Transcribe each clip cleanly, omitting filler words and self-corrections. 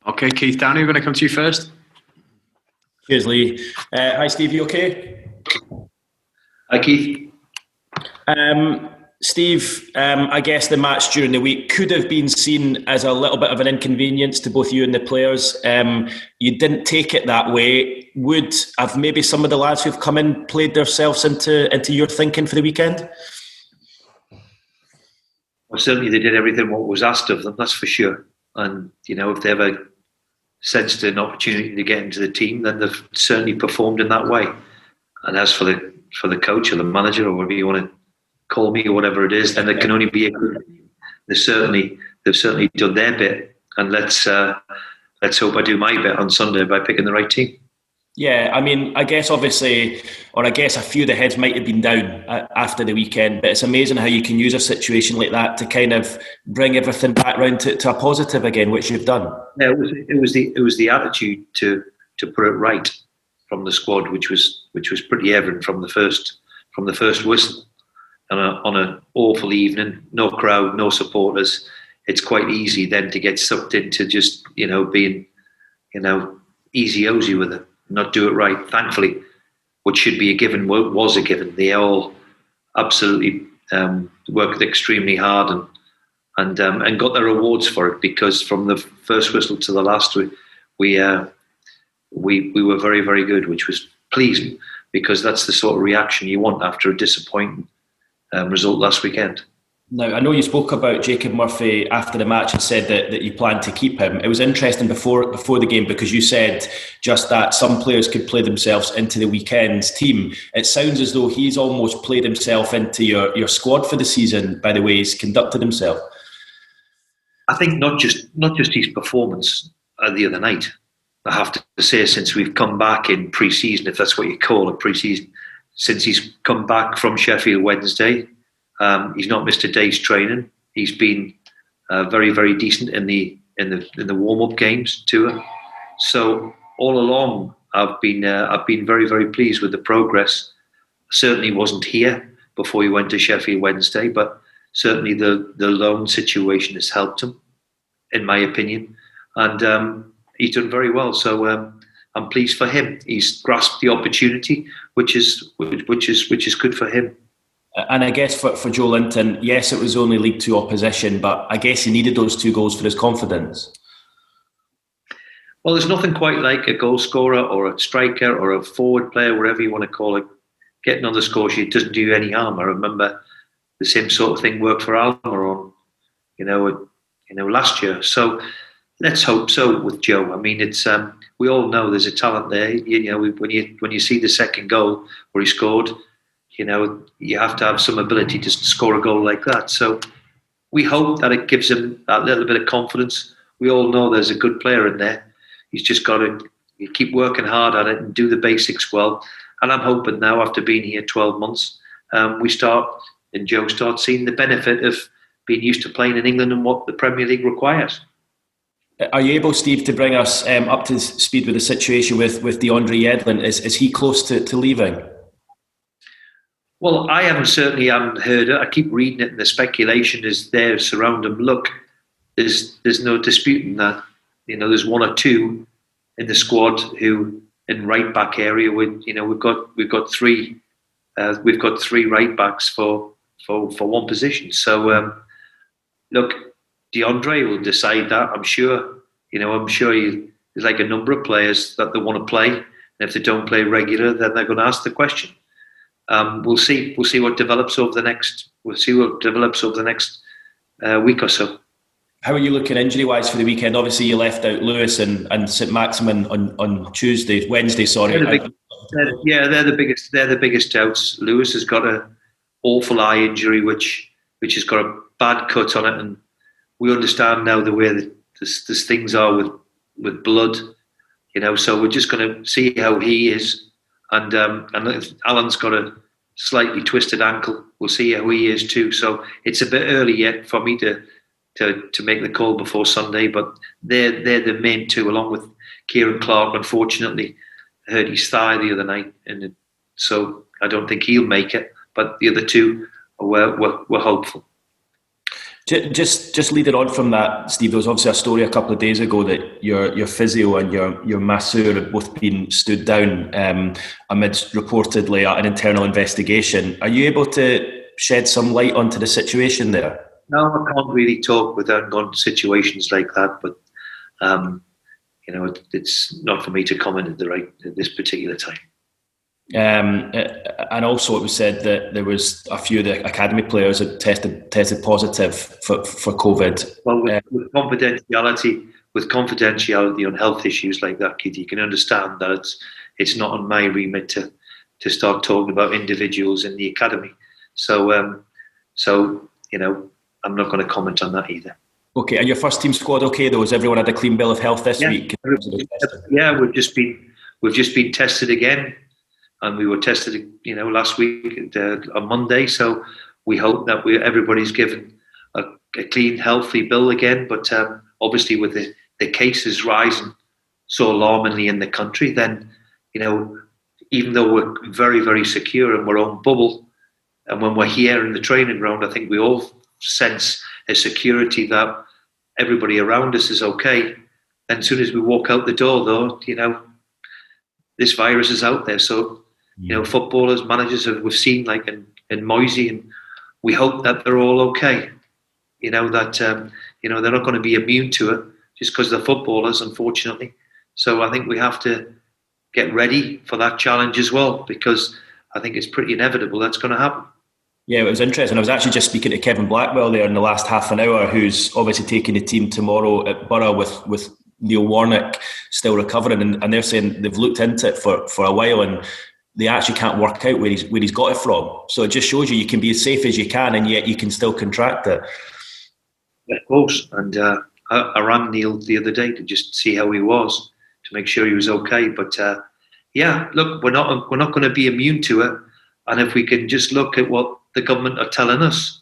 Okay, Keith Downey, we're going to come to you first. Cheers, Lee. Hi, Steve. You okay? Hi, Keith. Steve, I guess the match during the week could have been seen as a little bit of an inconvenience to both you and the players. You didn't take it that way. Would have maybe some of the lads who've come in played themselves into your thinking for the weekend? Well, certainly they did everything what was asked of them, that's for sure. And, if they ever sensed an opportunity to get into the team, then they've certainly performed in that way. And as for the coach or the manager or whatever you want to call me or whatever it is, then it can only be a good. They've certainly done their bit, and let's hope I do my bit on Sunday by picking the right team. Yeah, I mean, I guess a few of the heads might have been down after the weekend, but it's amazing how you can use a situation like that to kind of bring everything back round to a positive again, which you've done. Yeah, it was the attitude to put it right from the squad, which was pretty evident from the first whistle. And on an awful evening, no crowd, no supporters, it's quite easy then to get sucked into just being easy ozy with it, not do it right. Thankfully, what should be a given was a given. They all absolutely worked extremely hard and got their rewards for it, because from the first whistle to the last, we were very, very good, which was pleasing, because that's the sort of reaction you want after a disappointing result last weekend. Now, I know you spoke about Jacob Murphy after the match and said that you planned to keep him. It was interesting before the game, because you said just that some players could play themselves into the weekend's team. It sounds as though he's almost played himself into your squad for the season by the way he's conducted himself. I think not just his performance the other night. I have to say, since we've come back in pre-season, if that's what you call it, pre-season, since he's come back from Sheffield Wednesday, he's not missed a day's training. He's been very, very decent in the warm-up games too. So all along, I've been very, very pleased with the progress. Certainly wasn't here before he went to Sheffield Wednesday, but certainly the loan situation has helped him, in my opinion, and he's done very well. So I'm pleased for him. He's grasped the opportunity, which is good for him. And I guess for Joe Linton, yes, it was only League Two opposition, but I guess he needed those 2 goals for his confidence. Well, there's nothing quite like a goal scorer or a striker or a forward player, whatever you want to call it, getting on the score sheet doesn't do you any harm. I remember the same sort of thing worked for Almiron, last year. So let's hope so with Joe. I mean, it's we all know there's a talent there. When you see the second goal where he scored, you have to have some ability to score a goal like that. So we hope that it gives him that little bit of confidence. We all know there's a good player in there. He's just got to keep working hard at it and do the basics well. And I'm hoping now, after being here 12 months, Joe starts seeing the benefit of being used to playing in England and what the Premier League requires. Are you able, Steve, to bring us up to speed with the situation with DeAndre Edlund? Is he close to leaving? Well, I certainly haven't heard it. I keep reading it, and the speculation is there surrounding him. Look, there's no disputing that. There's 1 or 2 in the squad who, in right back area, we've got 3 right backs for one position. So look, DeAndre will decide that. I'm sure. I'm sure there's like a number of players that they want to play, and if they don't play regular, then they're going to ask the question. We'll see. We'll see what develops over the next. Week or so. How are you looking injury-wise for the weekend? Obviously, you left out Lewis and St Maximin on Wednesday. Sorry. They're the biggest doubts. Lewis has got an awful eye injury, which has got a bad cut on it, and we understand now the way that this things are with blood. So we're just going to see how he is. And Alan's got a slightly twisted ankle. We'll see how he is too. So it's a bit early yet for me to make the call before Sunday. But they're the main 2, along with Kieran Clark. Unfortunately, hurt his thigh the other night, and so I don't think he'll make it. But the other 2, we're hopeful. Just leading on from that, Steve, there was obviously a story a couple of days ago that your physio and your masseur had both been stood down amidst reportedly an internal investigation. Are you able to shed some light onto the situation there? No, I can't really talk without going to situations like that, but it's not for me to comment at this particular time. And also it was said that there was a few of the academy players had tested positive for COVID. Well, with confidentiality on health issues like that, Keith, you can understand that it's not on my remit to start talking about individuals in the academy. So I'm not going to comment on that either. Okay, and your first team squad okay though? Has everyone had a clean bill of health this week? Yeah, we've just been tested again. And we were tested, last week on Monday. So we hope that everybody's given a clean, healthy bill again. But obviously, with the cases rising so alarmingly in the country, then even though we're very, very secure in our own bubble, and when we're here in the training ground, I think we all sense a security that everybody around us is okay. And as soon as we walk out the door, though, this virus is out there. So. Footballers, managers, we've seen like in Moisey, and we hope that they're all okay. They're not going to be immune to it just because they're footballers, unfortunately. So I think we have to get ready for that challenge as well, because I think it's pretty inevitable that's going to happen. Yeah, it was interesting. I was actually just speaking to Kevin Blackwell there in the last half an hour, who's obviously taking the team tomorrow at Borough with Neil Warnock still recovering, and they're saying they've looked into it for a while and they actually can't work out where he's got it from. So it just shows you can be as safe as you can, and yet you can still contract it. Of course. And I rang Neil the other day to just see how he was, to make sure he was okay. But look, we're not going to be immune to it. And if we can just look at what the government are telling us,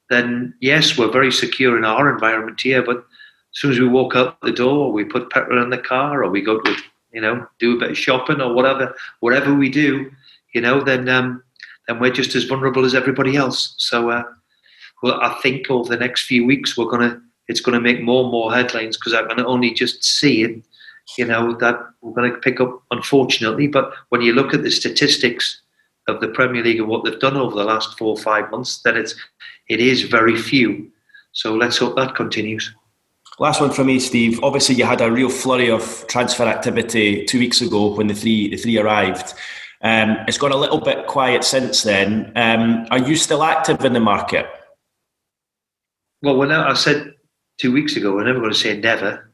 then yes, we're very secure in our environment here. But as soon as we walk out the door, we put petrol in the car, or we go to do a bit of shopping or whatever we do, then we're just as vulnerable as everybody else. So, I think over the next few weeks, it's going to make more and more headlines, because I can only just see it, that we're going to pick up, unfortunately. But when you look at the statistics of the Premier League and what they've done over the last 4 or 5 months, then it is very few. So let's hope that continues. Last one from me, Steve. Obviously, you had a real flurry of transfer activity 2 weeks ago when the three arrived. It's gone a little bit quiet since then. Are you still active in the market? Well, I said 2 weeks ago, we're never going to say never.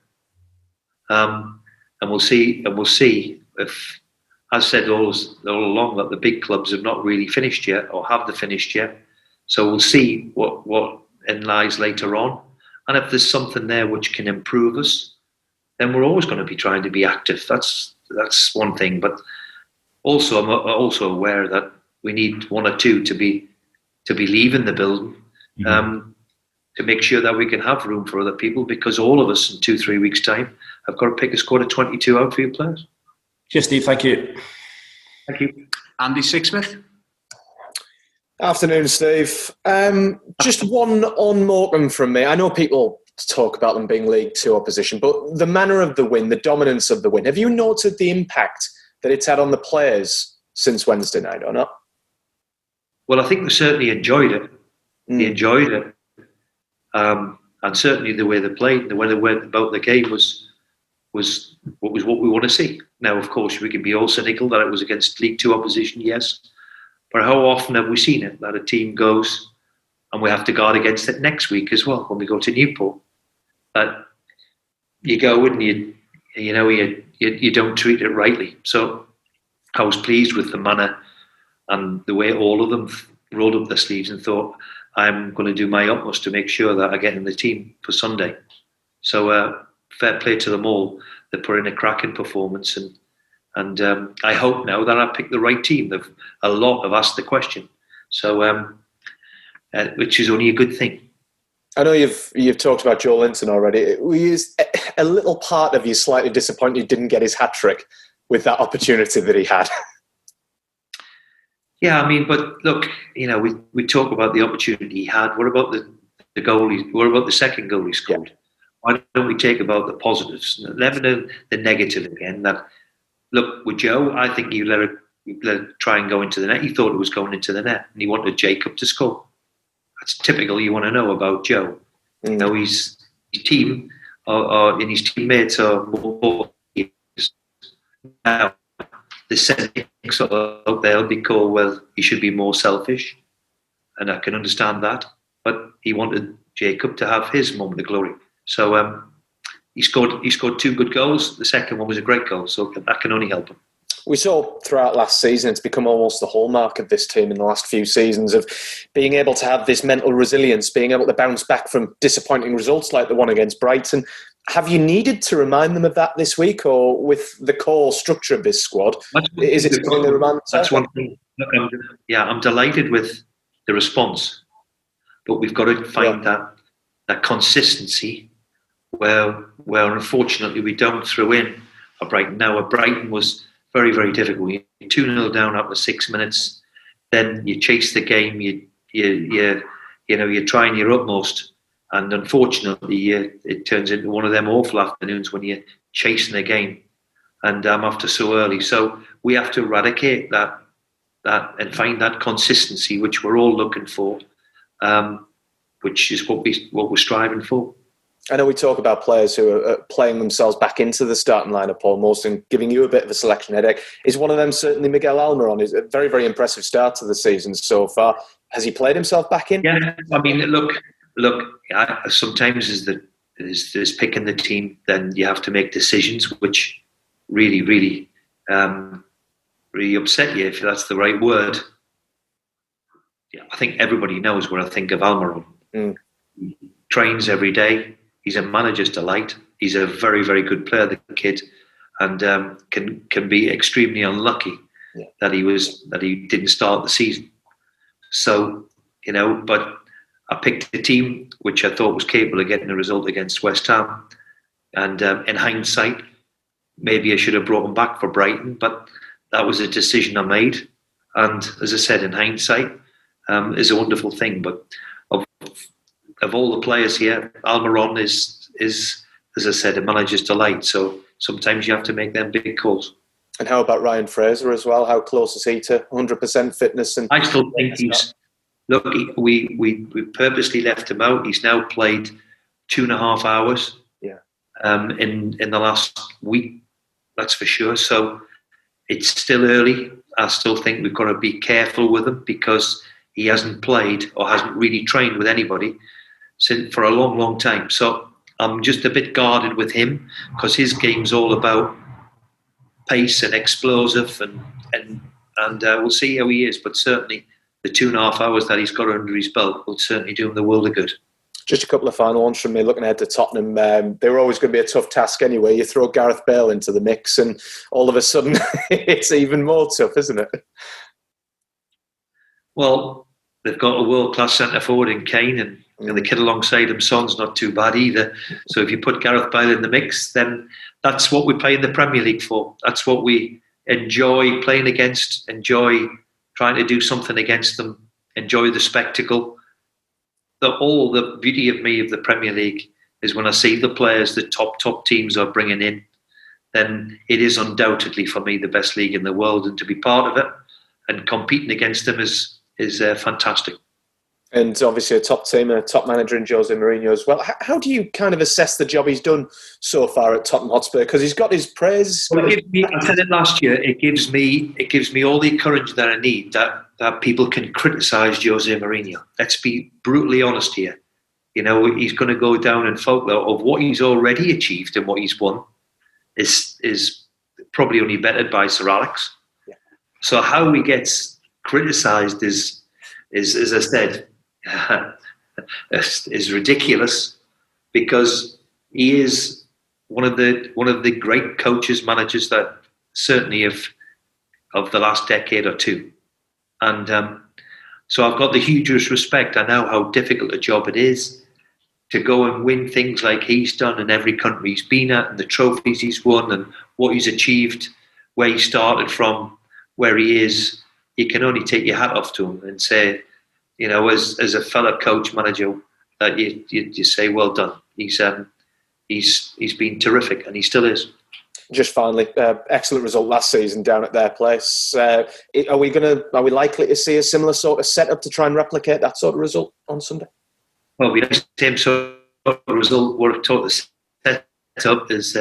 And we'll see. And we'll see if, as said all along, that the big clubs have not really finished yet, or have they finished yet. So we'll see what lies later on. And if there's something there which can improve us, then we're always going to be trying to be active. That's one thing. But also, I'm also aware that we need one or two to be leaving the building, to make sure that we can have room for other people, because all of us in 2-3 weeks' time have got to pick a squad of 22 outfield players. Cheers, Steve. Thank you. Thank you. Andy Sixsmith. Afternoon, Steve. Just one on Morecambe from me. I know people talk about them being League Two opposition, but the manner of the win, the dominance of the win, have you noted the impact that it's had on the players since Wednesday night or not? Well, I think they certainly enjoyed it. They enjoyed it. And certainly the way they played, the way they went about the game was what we want to see. Now, of course, we can be all cynical that it was against League Two opposition, yes. But how often have we seen it, that a team goes and we have to guard against it next week as well when we go to Newport? That you go and you don't treat it rightly. So I was pleased with the manner and the way all of them rolled up their sleeves and thought, I'm going to do my utmost to make sure that I get in the team for Sunday. So fair play to them all. They put in a cracking performance, and I hope now that I picked the right team. A lot have asked the question, so which is only a good thing. I know you've talked about Joe Linton already. Was a little part of you slightly disappointed he didn't get his hat-trick with that opportunity that he had? Yeah, I mean, but look, we talk about the opportunity he had. What about the What about the second goal he scored? Why don't we take about the positives, never the negative again? That look with Joe, I think you let it try and go into the net. He thought it was going into the net, and he wanted Jacob to score. That's typical. You want to know about Joe. You know, his team and his teammates are more. Now, the settings out there will be called, well, he should be more selfish, and I can understand that. But he wanted Jacob to have his moment of glory. So he scored two good goals. The second one was a great goal, so that can only help him. We saw throughout last season, it's become almost the hallmark of this team in the last few seasons of being able to have this mental resilience, being able to bounce back from disappointing results like the one against Brighton. Have you needed to remind them of that this week, or with the core structure of this squad, is it something they remind themselves? That's one thing. Look, I'm delighted with the response, but we've got to find that consistency where unfortunately we don't throw in a Brighton. Now, a Brighton was very, very difficult. You're 2-0 down after 6 minutes, then you chase the game. You're trying your utmost, and unfortunately, it turns into one of them awful afternoons when you're chasing the game, and after so early. So we have to eradicate that and find that consistency, which we're all looking for, which is what we're striving for. I know we talk about players who are playing themselves back into the starting lineup almost and giving you a bit of a selection headache. Is one of them certainly Miguel Almiron? Is a very, very impressive start to the season so far. Has he played himself back in? Yeah, I mean, look. Sometimes there's picking the team, then you have to make decisions which really, really, really upset you, if that's the right word. Yeah, I think everybody knows what I think of Almiron. He trains every day. He's a manager's delight. He's a very, very good player, the kid, and can be extremely unlucky that he didn't start the season. So, but I picked a team which I thought was capable of getting a result against West Ham, and in hindsight, maybe I should have brought him back for Brighton, but that was a decision I made. And as I said, in hindsight, is a wonderful thing. But of all the players here, Almiron is, as I said, a manager's delight. So sometimes you have to make them big calls. And how about Ryan Fraser as well? How close is he to 100% fitness? And I still think he's... Look, we purposely left him out. He's now played 2.5 hours in the last week, that's for sure. So it's still early. I still think we've got to be careful with him because he hasn't played or hasn't really trained with anybody for a long, long time. So I'm just a bit guarded with him because his game's all about pace and explosive, and we'll see how he is. But certainly the 2.5 hours that he's got under his belt will certainly do him the world of good. Just a couple of final ones from me. Looking ahead to Tottenham, they were always going to be a tough task anyway. You throw Gareth Bale into the mix and all of a sudden it's even more tough, isn't it? Well, they've got a world-class centre-forward in Kane, and the kid alongside him, Son's not too bad either. So if you put Gareth Bale in the mix, then that's what we play in the Premier League for. That's what we enjoy playing against, enjoy trying to do something against them, enjoy the spectacle. All the beauty of the Premier League is when I see the players the top teams are bringing in, then it is undoubtedly for me the best league in the world, and to be part of it and competing against them is fantastic. And obviously a top team and a top manager in Jose Mourinho as well. How do you kind of assess the job he's done so far at Tottenham Hotspur? Because he's got his praise. Well, I said it last year. It gives me all the courage that I need that people can criticise Jose Mourinho. Let's be brutally honest here. He's going to go down in folklore of what he's already achieved and what he's won is probably only bettered by Sir Alex. Yeah. So how he gets criticised is as I said, is ridiculous, because he is one of the great coaches, managers that certainly of the last decade or two, and so I've got the hugest respect. I know how difficult a job it is to go and win things like he's done in every country he's been at, and the trophies he's won, and what he's achieved, where he started from, where he is. You can only take your hat off to him and say, as a fellow coach, manager, that you say, well done. He's been terrific, and he still is. Just finally, excellent result last season down at their place. Are we likely to see a similar sort of setup to try and replicate that sort of result on Sunday? Well, we have the same sort of result. We're taught the setup is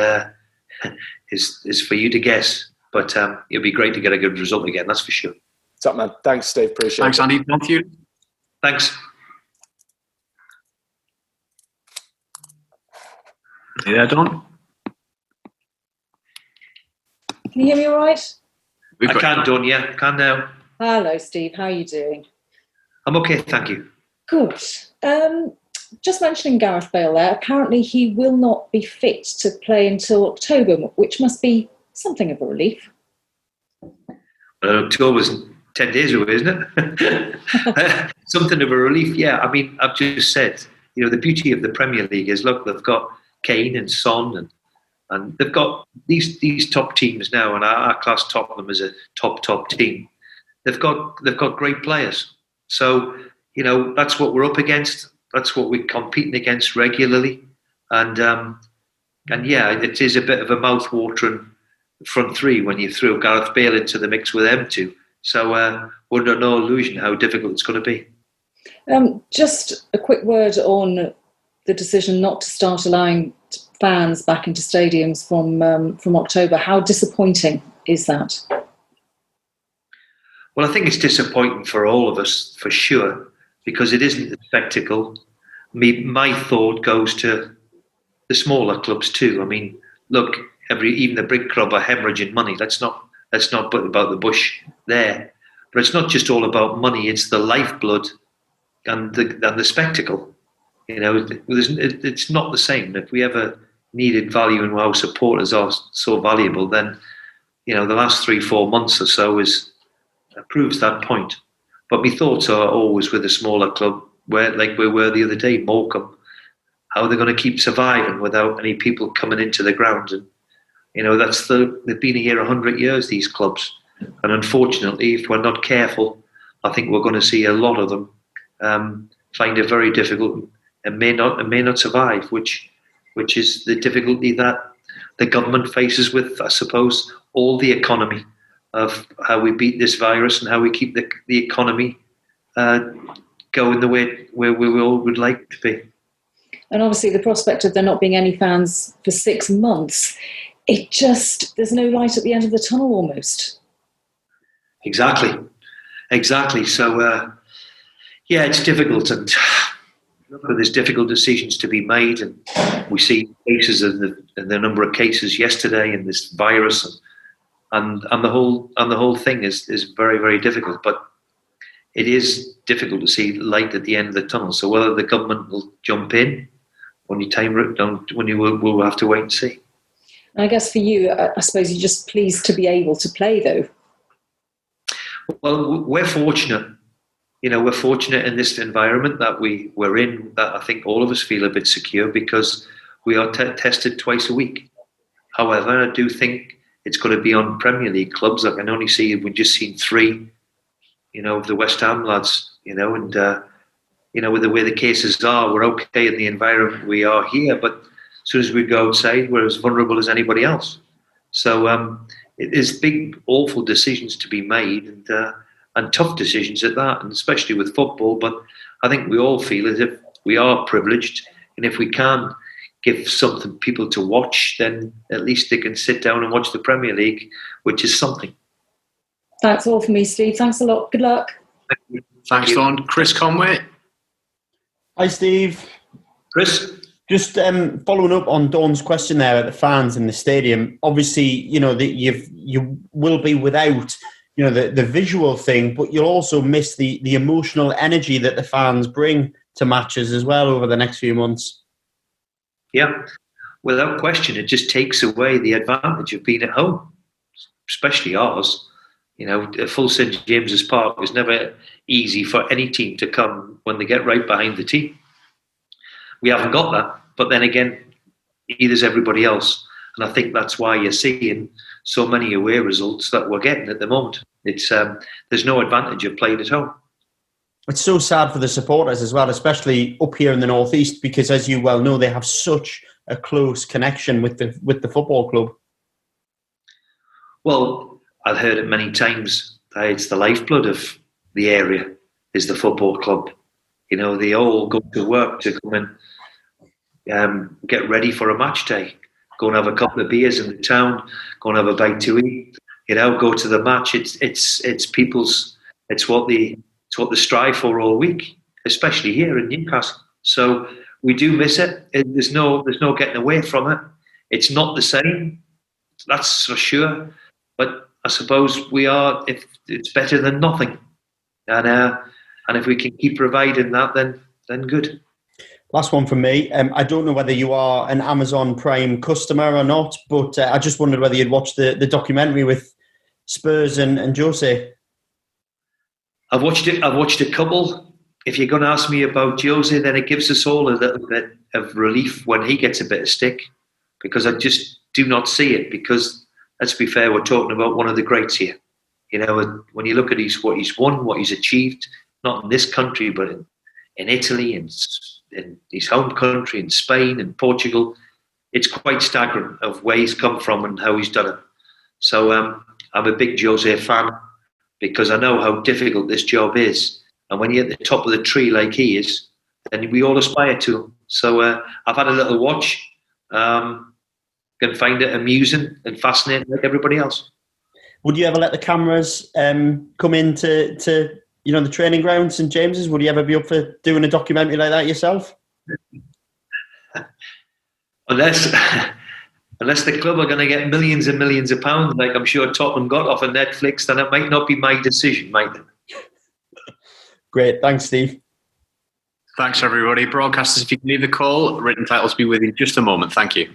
for you to guess, but it'll be great to get a good result again. That's for sure. Top man. Thanks, Steve. Appreciate Thanks, it. Andy. Thank you. Thanks. Hey there, Don. Can you hear me all right? I can, Don. Yeah, can now. Hello, Steve. How are you doing? I'm okay, thank you. Good. Just mentioning Gareth Bale there, apparently he will not be fit to play until October, which must be something of a relief. October's 10 days away, isn't it? Something of a relief, yeah. I mean, I've just said, the beauty of the Premier League is, look, they've got Kane and Son, and they've got these top teams now, and our class Tottenham is a top team. They've got great players. So, that's what we're up against. That's what we're competing against regularly. And yeah, it is a bit of a mouth-watering front three when you throw Gareth Bale into the mix with them two. So we're under no illusion how difficult it's going to be. Just a quick word on the decision not to start allowing fans back into stadiums from October. How disappointing is that? Well, I think it's disappointing for all of us, for sure, because it isn't a spectacle. My thought goes to the smaller clubs too. I mean, look, even the big club are hemorrhaging money. Let's not put about the bush there. But it's not just all about money. It's the lifeblood and the spectacle. It's not the same. If we ever needed value in how supporters are so valuable, then the last 3-4 months or so proves that point. But my thoughts are always with a smaller club, like we were the other day, Morecambe. How they're going to keep surviving without any people coming into the ground. And they've been here 100 years, these clubs. And unfortunately, if we're not careful, I think we're going to see a lot of them find it very difficult and may not survive, which is the difficulty that the government faces with, I suppose, all the economy of how we beat this virus and how we keep the economy going the way where we all would like to be. And obviously the prospect of there not being any fans for 6 months, there's no light at the end of the tunnel almost. Exactly. So, yeah, it's difficult, and there's difficult decisions to be made, and we see cases and the number of cases yesterday in this virus, and the whole thing is very, very difficult. But it is difficult to see light at the end of the tunnel. So whether the government will jump in we'll have to wait and see. And I guess for you, I suppose you're just pleased to be able to play, though. Well, we're fortunate. We're fortunate in this environment that we're in, that I think all of us feel a bit secure because we are tested twice a week. However, I do think it's going to be on Premier League clubs. I can only see, we've just seen 3, of the West Ham lads, and with the way the cases are, we're okay in the environment we are here, but as soon as we go outside, we're as vulnerable as anybody else. So it is big, awful decisions to be made, and tough decisions at that, and especially with football. But I think we all feel as if we are privileged, and if we can give something people to watch, then at least they can sit down and watch the Premier League, which is something. That's all for me, Steve. Thanks a lot. Good luck. Thanks, Don. Chris Conway. Hi, Steve. Chris? Just following up on Dawn's question there at the fans in the stadium. Obviously, you will be without, the visual thing, but you'll also miss the emotional energy that the fans bring to matches as well over the next few months. Yeah, without question, it just takes away the advantage of being at home, especially ours. A full St James's Park is never easy for any team to come when they get right behind the team. We haven't got that, but then again, neither's everybody else. And I think that's why you're seeing so many away results that we're getting at the moment. It's there's no advantage of playing at home. It's so sad for the supporters as well, especially up here in the northeast, because as you well know, they have such a close connection with the football club. Well, I've heard it many times that it's the lifeblood of the area is the football club. You know, they all go to work to come and get ready for a match day. Go and have a couple of beers in the town. Go and have a bite to eat. You know, go to the match. It's people's. It's what they strive for all week, especially here in Newcastle. So we do miss it. There's no getting away from it. It's not the same, that's for sure. But I suppose we are. If it's better than nothing, and if we can keep providing that, then good. Last one from me. I don't know whether you are an Amazon Prime customer or not, but I just wondered whether you'd watched the documentary with Spurs and Jose. I've watched it. I've watched a couple. If you're going to ask me about Jose, then it gives us all a little bit of relief when he gets a bit of stick, because I just do not see it. Because let's be fair, we're talking about one of the greats here. You know, when you look at what he's won, what he's achieved, not in this country, but in Italy and in his home country, in Spain and Portugal, it's quite staggering of where he's come from and how he's done it. So I'm a big Jose fan, because I know how difficult this job is. And when you're at the top of the tree like he is, then we all aspire to him. So I've had a little watch. Can find it amusing and fascinating like everybody else. Would you ever let the cameras come into the training ground, St James's? Would you ever be up for doing a documentary like that yourself? Unless the club are going to get millions and millions of pounds, like I'm sure Tottenham got off of Netflix, then it might not be my decision, might it? Great. Thanks, Steve. Thanks, everybody. Broadcasters, if you can leave the call, written titles will be with you in just a moment. Thank you.